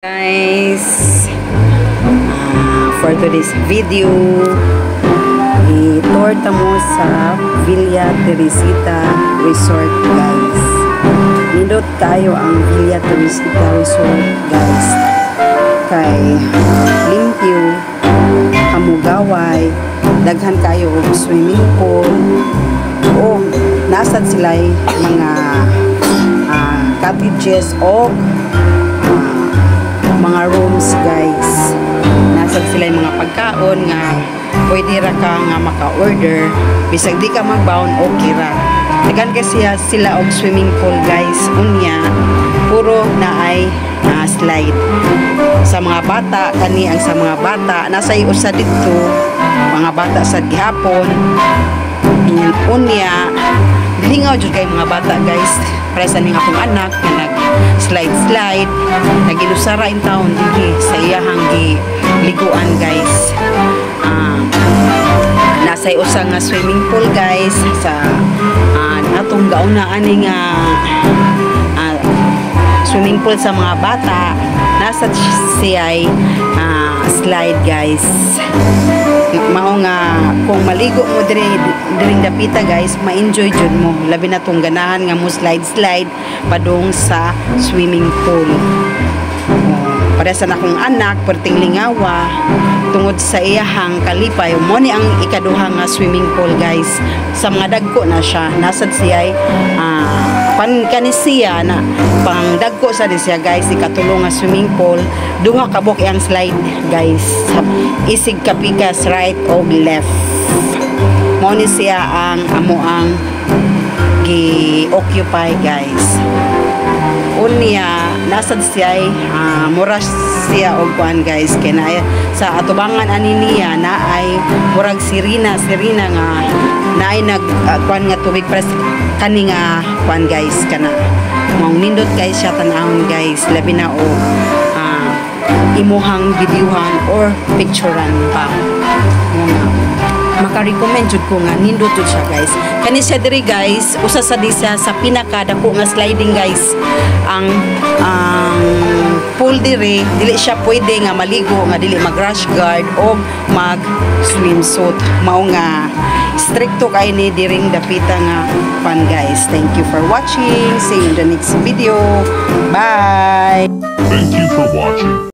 Guys, for today's video, i-tour mo sa Villa Teresita Resort, guys. Nindot tayo ang Villa Teresita Resort, guys. Kay limpyo, hamugaway, daghan kayo og swimming pool, o nasad sila mga cottages o mga rooms, guys. Nasag sila yung mga pagkaon nga pwede ra ka nga maka-order bisag di ka magbaon, okay ra. Dagan kasi sila og swimming pool, guys. Unya puro na ay slide sa mga bata, kani ang sa mga bata nasa usa dito mga bata sa gihapon. Unya lingaw jud kay mga bata, guys. Para sa ning akong anak nga nag slide nagilusara in town dinhi sa iyahang liguan, guys. Nasa usa nga swimming pool, guys, sa atong gaunaan nga swimming pool sa mga bata. Nasa siya slide, guys. Mao nga kung maligo mo diring dapita, guys, ma-enjoy jud mo, labi na tong ganahan nga mo slide padung sa swimming pool. Para sa akong anak perting lingawa tungod sa iyahang kalipay mo ni ang ikaduha nga swimming pool, guys. Sa mga dagko na siya, nasad siya kanisiya na pang dagko sa siya, guys. Ikatulong nga swimming pool, duha ka buk ang slide, guys. Isig kapikas right o left. Mo ni siya ang amoang gi-occupy, guys. Unya nasad siya mura siya og kuan, guys, kay na sa atubangan ani niya na ay murag sirina nga naay nag kuan nga tubig pres kani nga kuan, guys, kana mao nindot, guys, siya tanahon, guys, labi na og imuhang videohan or picturean pa. Maka-recommend jud ko nga nindot jud siya, guys. Kani siya diri, guys, usa sa disa sa pinakadako nga sliding, guys. Ang pool diri dili siya pwede nga maligo nga dili mag-rash guard o mag-swimsuit. Mao nga stricto kay ni diring dapita nga pan, guys. Thank you for watching. See you in the next video. Bye. Thank you for watching.